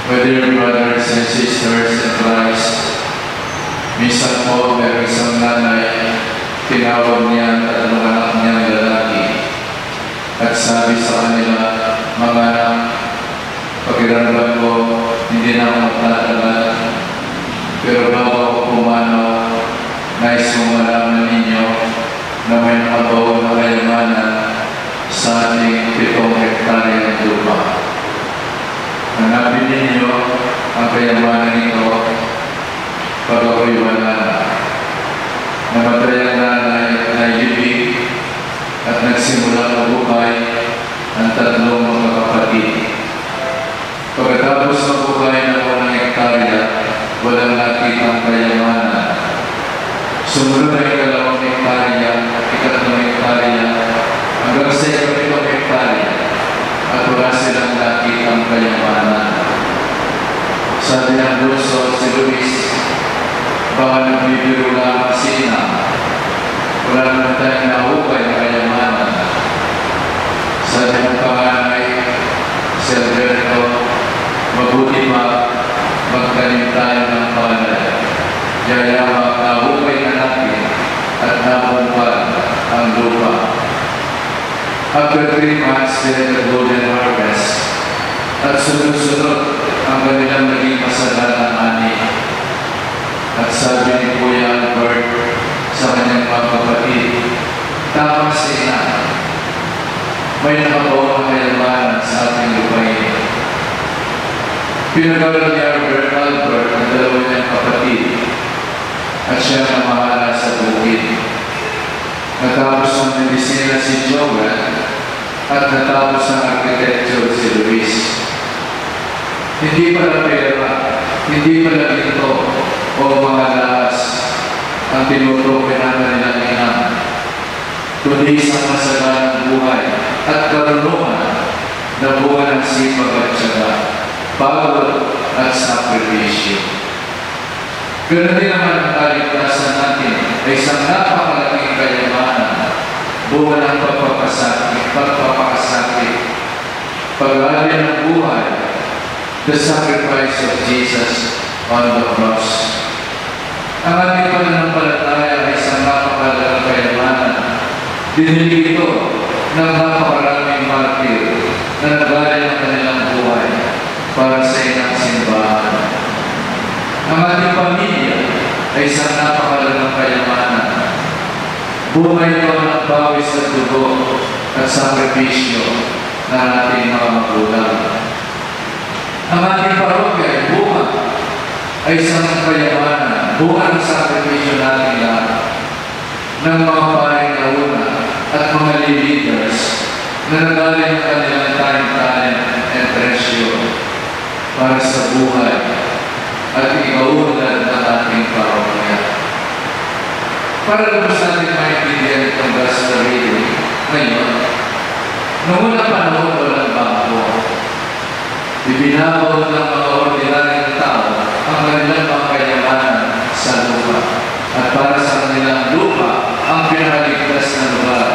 My dear brothers and sisters in Christ, minsan po may isang nanay, tinawag niya ang tatlong anak niyang lalaki at sabi sa kanila, mga anak, pakiramdam ko, hindi na ako magtatagal, pero bago ako pumanaw, nais kong malaman ninyo na may nakabaw na kayamanan sa ating 7 hektarya ng lupa. Hanapin ninyo ang kayamanan nito pag ako'y wala na. Namatay ang nanay na ibig at nagsimula mabuhay ang 3 mga kapatid. Pagkatapos mabuhay ng 1 hektarya, walang nakitang kayamanan. Sumunod na 2 hektarya, 3 hektarya, hanggang sa 7 hektarya, at wala silang nakitang kayamanan. Sabi ng bunso si Luis, baka nagbibiro lang si Ina, wala naman tayong nahukay na kayamanan. Sabi ng panganay, si Alberto, mabuti pa magtanim tayo ng palay. Yayaman nahukay na natin at nabungkal ang lupa. After 3 months, they had a golden harvest. At sunod-sunod ang kanilang naging masaganang ani. At sabi ni Kuya Albert sa kanyang mga kapatid, tama si Ina. May nakabaw na kayamanan sa ating lupain. Pinagalan ni Albert ang 2 niyang kapatid at siya namahala sa bukid. Natapos ng medisina si Joel at natapos ng architecture si Luis. Hindi pala pera, hindi pala ito o mga lahas ang tinutukoy naman nilang ina, kundi isang masaganang buhay at karunungan na buwan ng sipag at syaga, pagod at sakripisyo. Ganoon din naman ang kaligtasan natin ay isang napakalaking kayamanan, bunga ng pagpapakasakit, pag-alin ng buhay, the sacrifice of Jesus on the cross. Ang ating pananampalataya ay isang napakalaking kayamanan. Dinilig ito ng napakaraming martir na nagaling ang kanilang buhay para sa inang simbahan. Ang ating pamilya ay isang napakalagang kayamanan. Bunga ito ng pawis at dugo at sakripisyo ng ating mga magulang. Ang ating parokya ay bunga ay isang kayamanan, bunga ng sakripisyo natin lahat ng mga paring na una at mga leaders na nagaling ang kanilang talent and treasure para sa buhay at ikaunlad ng ating parokya. Para lubos natin maintindihan itong gospel reading ngayon, noong unang panahon walang bangko. Ibinabaw ng mga ordinaryong tao ang kanilang mga kayamanan sa lupa at para sa kanilang lupa ang pinaligtas na lugar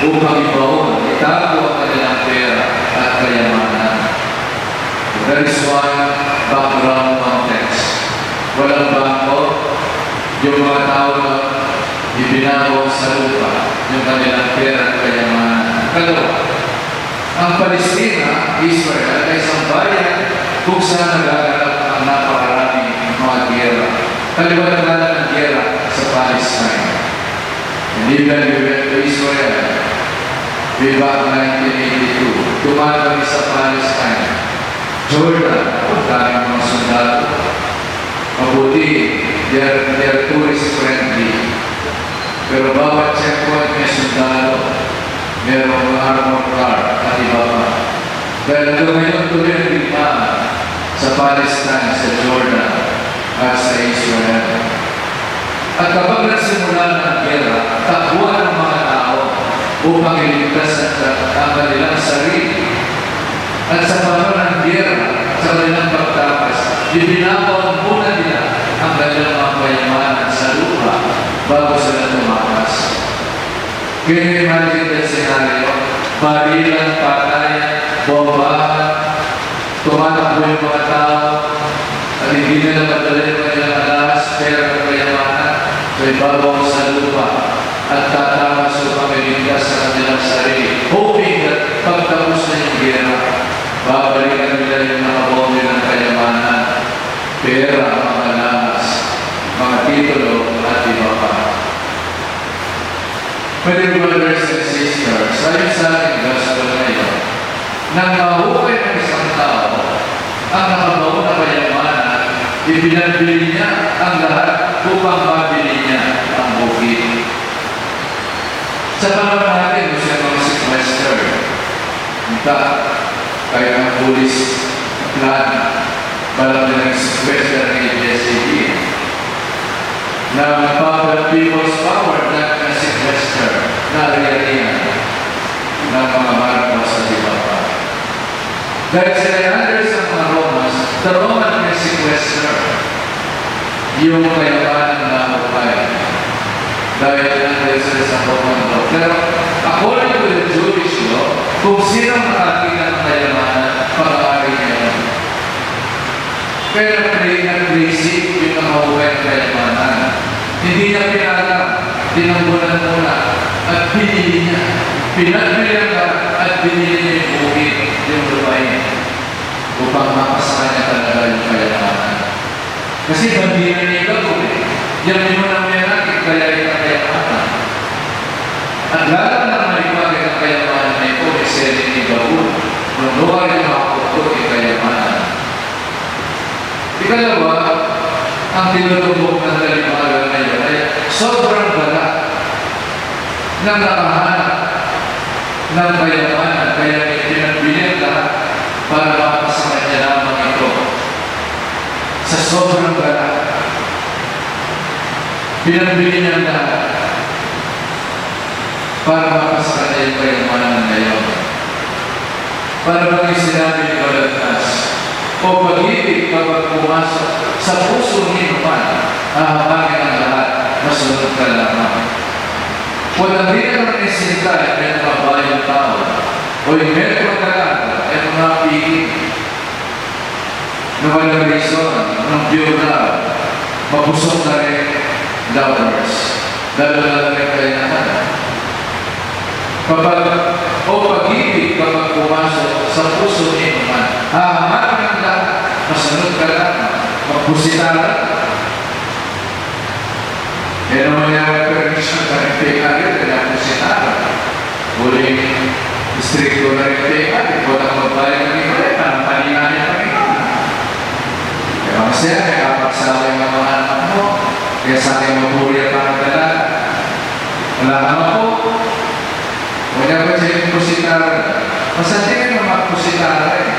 upang ibaon, itago ang kanilang pera at kayamanan. That is one background context. Walang bangko, yung mga tao na ibinabaw sa lupa, yung kanilang pera at kayamanan. Kalawa, ang Palestina, Israel, ay isang bayan kung saan nagaganap ang napakaraming mga giyera. Kaliwanagan ng giyera sa Palestine. And even we went to Israel, way back 1982, tumagal kami sa Palestine. Jordan, ang daming mga sundalo. Mabuti, they are tourist friendly. Pero bawat checkpoint may sundalo, merong armor car at iba pa. Dahil hanggang ngayon tuloy ang digmaan sa Palestine, sa Jordan, at sa Israel. At kapag nagsimula ng gera, takbuhan ng mga tao upang iligtas ang kanilang sarili. At sa panahon ng gera, sa kanilang pagtakas, ibinabaw muna nila ang kanilang mga kayamanan sa lupa bago sila tumakas. Can you imagine that scenario? Barilan, patay, bombahan, tumatakbo yung mga tao, na namadala yung kanilang alahas, pera at kayamanan sa ibabaw sa lupa at tatakas upang iligtas sa kanilang sarili, hoping that pagtapos na yung gera, babalikan nila yung nakabaw nilang kayamanan, pera, mga alahas, mga titulo at iba pa. My dear brothers and sisters, ayon sa ating gospel ngayon, nang mahukay ng isang tao ang nakabaw na kayamanan, ipinabili niya ang lahat upang mabili niya ang bukid. Sa panahon natin, kung siya mga sequester, kahit ang pulis plan, balang na nag-sequester ng ABS-CBN, na power people's power na sequester na ari-arian ng mga Marcos at iba pa. Dahil sila under sa mga Romans, the Roman may sequester yung kayamanan na hukay. Dahil under sila sa Roman law. Pero according to the Jewish law, kung sino makakita ng kayamanan, pag-aari niya yun. Pero nag-receive yung nakahukay ng kayamanan. Hindi niya pinala, tinanggulan muna, at pinili niya. Pinagbilang ka at binili niya yung bukid, yung lupain, upang mapasa niya talaga yung kayamanan. Kasi bandiran niya ikaw eh. Yan mo na may natin, kaya yung kayamanan. At lalo na malimagay ang kayamanan na ito, may selling ni Gawul. Nung luwag yung makakutot yung kayamanan. Ikalawa, ang tinutubok ng talimagan ngayon ay sobrang balat na nakahanap ng kayamanan, kaya may pinagbilang lahat para mapasa kanya lamang ito. Sa sobrang balat, pinabili niya lahat para mapasa kanya yung kayamanan ngayon. Para bang sinabi ni Balatas, o pag-ibig kapag pumasok sa puso ni naman, hahamagin ang lahat, masunod ka lamang. Walang di naman isinta ay may nababayang tao, o yung metro talaga ay mga pigil na walang reason ng pure love, mabusok na rin lovers, lalo na rin kayo naman. O pag-ibig kapag pumasok sa puso ni naman, hahamagin ang lahat, masunod ka lamang, magbusitaran. Kaya naman yung permission ka rin pekalit, kaya magbusitaran. Huling distrikto na rin pekalit, huwag ang magbayang ng iba, parang paninanin pa rin. Kaya masaya, kaya kapagsawa yung mga anak mo, kaya sa aking mabuli at ang dalaga. Wala ka mo po. Huwag na ba siya yung pusitaran? Masatingin mo magpusitaran eh.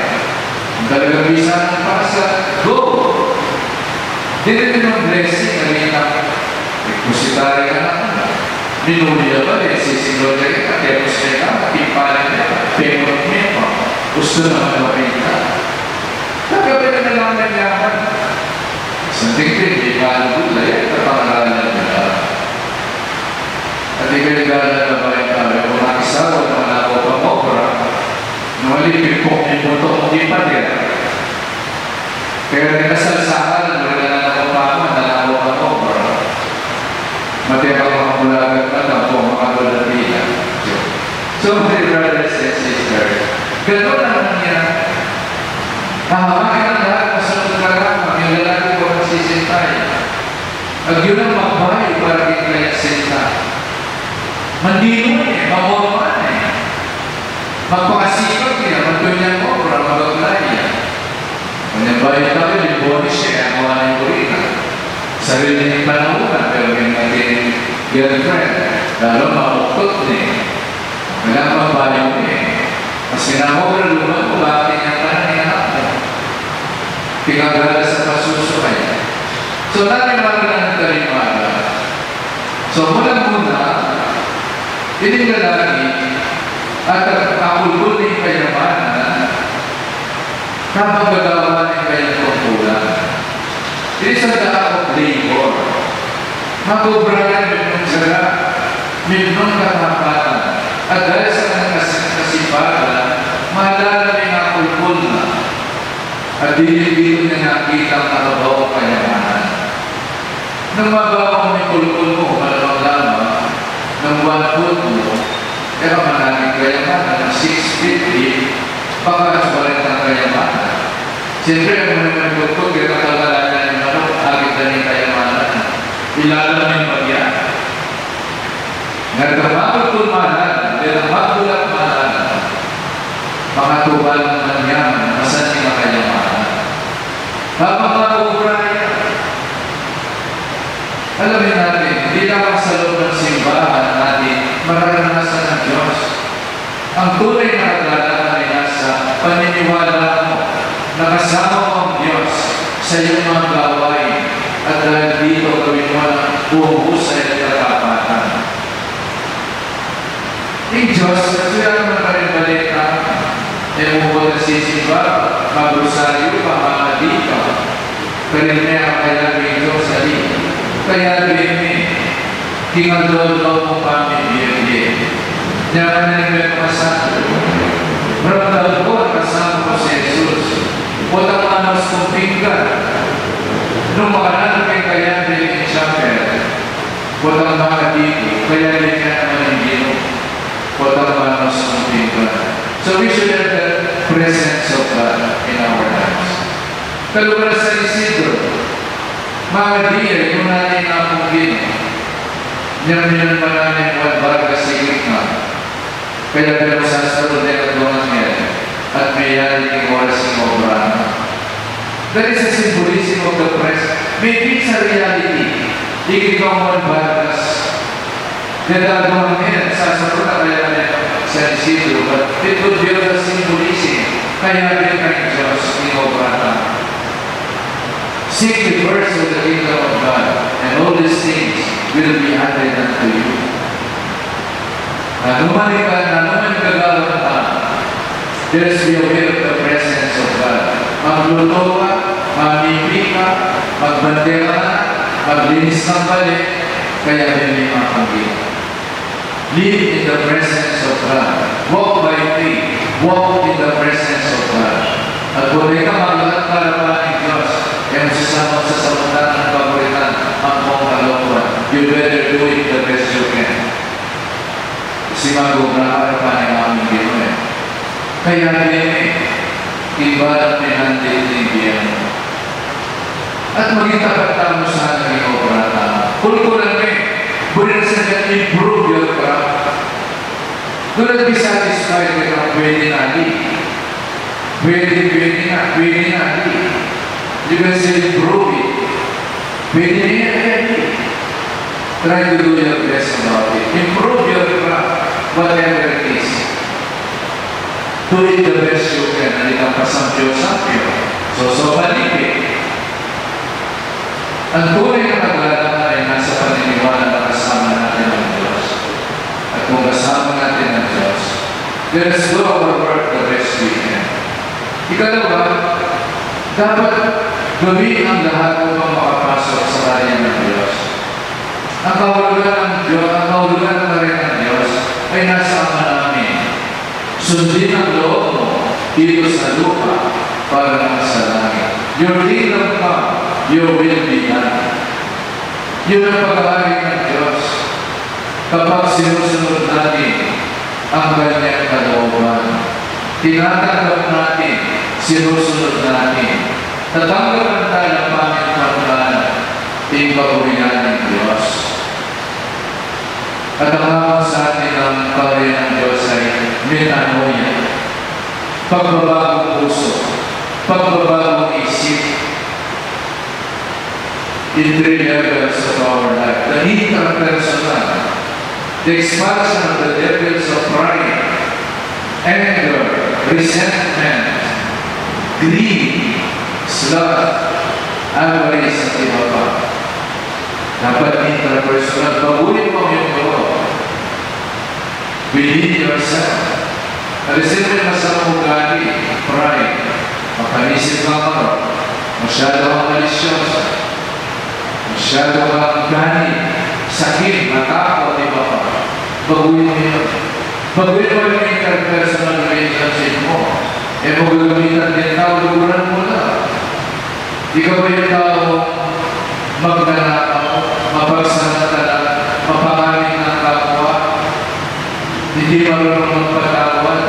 Ang talagang bisa ng pasa, go! Dito din ang blessing, kanina, pusitaran ka na. Minuli ba eh, sisiglo na kita, tepos na ka, matimpalan na, pekot niya pa. Gusto naman mapin ka. Nagkabit na lang nagyaman. Sa tingin, di pa ang gulay, at pangalanan nila. At ikaligalan na ba yung kami, kung nakisawa naman ako pamokra, nawalipin po yung buto mo di pa din. Kaya nakasalsakan, wala na ako pa ako, nalako pa pamokra. Matibang mga bulagan pa lang po, mga bulatila. So, my brothers and sisters, gano'n naman yan. Hahamakin ang lahat, masunod ka lamang, yung lalaki ko magsisintay. At yun ang magbahay para kaya sinta. Mandino eh, mabuhaman eh. Magpakasikap niya, magtunyan mo, para magaglay niya. Kanyang bayan kami, libuhanin siya, kaya mawa ng burina. Sarili niyang panahunan, pero yung ating girlfriend, lalo mauktot niya. Kailangan magbayan mo eh. Mas kinamobra luman mo, bakit niya pananihanap mo? Pinagala sa pasusuhay. So, naniwala na ng talimaga. So, mula-muna, ining lalaki at kakulbul ng kayamanan kapag gagawa ng kayang pagkulang. It is a daan of labor. Magubrayan minong sila, minong katapatan. At dahil sa kasipagan, mahalala may nakulbul na. At dito niya nakita ang nakabawang kanyamanan. Nang mabawang may kulkul mo, malamang lamang, ng 1 foot mo, kaya manaming kayamanan ng 650, baka subalit ang kayamanan. Siyempre, ang mga kulkul, kaya nakagalagan ng manok, agit na ng kayamanan. Ilalam ng bagyan. Nagkabagul manan, nagkabagulak manan, mga tubal ng manyaman, masan ni makayamanan. Habang mga ubraya, alamin natin, hindi lamang sa loob ng simbahan natin mararanasan ng Diyos. Ang tunay na kaglalaman ay nasa paniniwala mo na kasama mo ang Diyos sa iyong mga gawain at dahil dito gawin mo ng buhusay at katapatan. Ang Diyos, nasuyan mo na rin balita, ay mo na sisimba, mag-rosaryo, pamamadika, karinaya kaya Diyos sa liyo. Kaya rin tingadol mo kami biyay. Diyan na rin masasabi. Maramdam ko kasama ko si Jesus. Walang manos kong pinggan. Nung makanan kaya rin in chapel. Walang makadito. Kaya rin ka naman yung gino. Walang manos kong pinggan. So we should have the presence of God in our lives. Kalugar sa Isidro, mga diya, yung natin na akong gino. Niyan maraming wadbarga sa gitna. Kaya pinagsasunod na katulungan niya at may yari ng oras ng obrana. That is a symbolism of the presence. Maybe sa reality, hindi ka wadbargas. Nadagawa niya, sasasunod na kaya niya sa Isidro, but it would be a symbolism. Kaya rin kay Diyos ng obrana. Seek the first of the kingdom of God, and all these things will be added unto you. Nanuman kagawin ka, there's the aware of the presence of God. Magluto ka, mamimik ka, magbandera ka, maglinis ng balik, kaya may mapagin. Live in the presence of God. Walk by faith. Walk in the presence of God. At kung ka maglahat karapan ng Diyos, yung sasama sa samutan ng paguritan ang mong kalooban, you better do it the best you can. Si mag-ubrahan pa ng aming Pinoy. Kaya din, iba ang pinandit ng Diyan. At maging tapat mo sa naging obrata. Kulkulan mo bulan sa improve your craft. Do not be satisfied with ang pwede na pwede na You can say improve it. Pwede na Try to do your best about it. Improve your craft, whatever it is. Do it the best you can. Nalilang pasampyo-sampyo. So malipit. Ang tunay na kaglalaman ay nasa paniniwala na kasama natin ang Diyos. At kung kasama natin ang Diyos, let us do our work the best we can. Ikalawa, dapat gawin ang lahat upang makapasok sa bayan ng Diyos. Ang kahulugan na rin ng Diyos ay nasa ama namin. Sundin ang loob mo dito sa lupa para naman sa langit. Your kingdom come, your will be done. Yun ang pag-aari ng Diyos kapag sinusunod natin ang kanyang kalooban. Tinatanggap natin, sinusunod natin. Tatanggapan tayo ng pangit-pangkala, ipagurihan ng Diyos. At ang hawak sa atin ng pagurihan ng Diyos ay metanoia, pagbabagong puso, pagbabagong isip, in 3 levels of our life. The interpersonal, the expansion of the levels of pride, anger, resentment, greed, sloth, avarice, at iba pa. Dapat interpersonal, baguhin mo yung loob. Believe yourself. Alisin mo yung masamang ugali, pride, makanisip ng mga, masyado kang malisyosa, masyado kang gani, sakit, matakot, iba pa. Baguhin mo yun. Baguhin mo yung interpersonal relationship mo. Eh, magagamitan din tao, luguran mo na. Ikaw ba yung tao magnanakaw, mapagsamantala, mapangamin ng kapwa, hindi marunong magpatawad,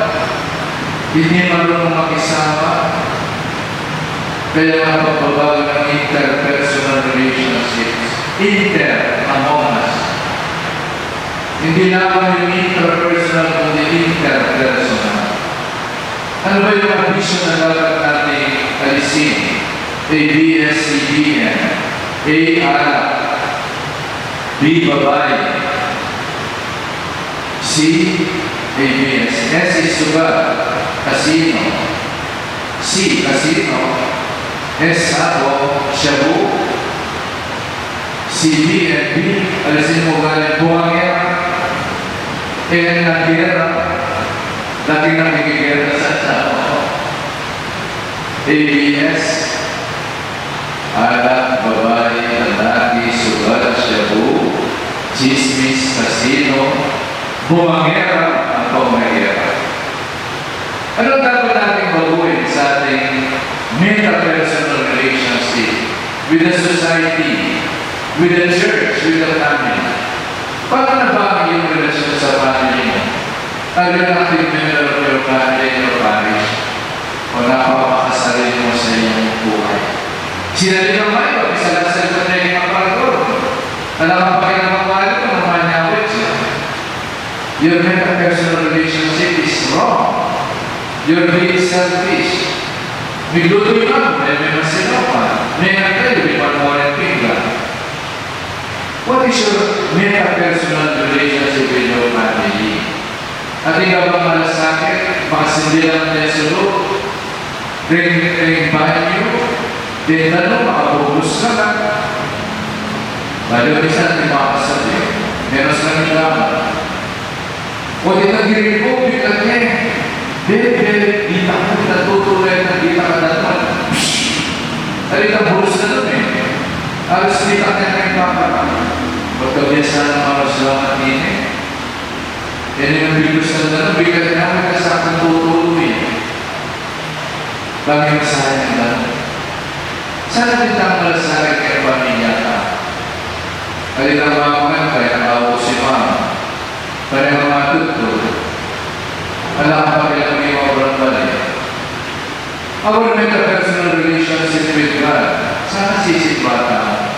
hindi marunong makisama, kaya nga pagbabago ng interpersonal relationships, among us. Hindi naman yung interpersonal, kundi interpersonal. Ano ba yung ambisyon na dapat natin alisin? A-B-S-C-B-N, A-alak, B, babae, C, A-B-S, S is sugat, casino, C, casino, S, sabo, shabu, C, D, and B, alisin mo galing buhangin, N, nagkira, lagi nakikigera sa sabo, A-B-S, alak, babae, lalaki, sugat, shabu, chismis, kasino, bumangera, ang pumangera. Ano dapat natin baguhin sa ating meta-personal relationship with the society, with the church, with the family? Paano na ba ang iyong relasyon sa family mo? Are you an active member of your family in your parish? O napapakasarili mo sa iyong buhay? Sinali ng mayo, isa lang sa likod na yung aparador. Alam ang pakinamamahal ko, namanyawit siya. Your meta-personal relationship is wrong. You're being selfish. Bigluto yung ako, may masinapan. May nagkayo, di pa mo rin pinggan. What is your meta-personal relationship with your family? At ikaw bang malasakit, makasindi lang tayo sa loob, ring banyo, din tanong, makabubus ka lang. Lalo isa natin makasabi, meron sa nang laman. O di nag-giring mo, bilang niya, bebe, di na ko natutuloy na di na kadatan. Halika bulos na doon eh. Alas di ka niya ng papa. Pagkabiasa ng mga salamat ini. Yan yung bilos na doon, bigla namin ka sa aking tutuloy. Lagi masayang lang. Sana din ang malasakit kay pamilya ka. Halika mga kaya nakawo si mama. Kaya mga tutulog. Alam pa kailang may mga balik. Our meta-personal relationship with God, sana sisipata.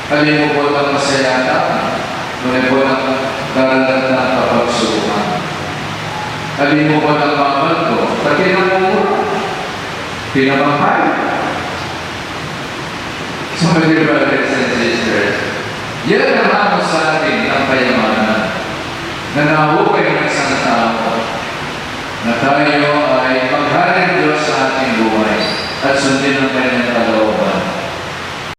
Kalimubot ang masayata, ngunibot ang daradat ng kapagsukan. Kalimubot ang mamal ko, pati ng umura, pinamahal. So, my dear brothers and sisters, yan ang ako sa atin ng kayamanan na nahukay ng isang tao na tayo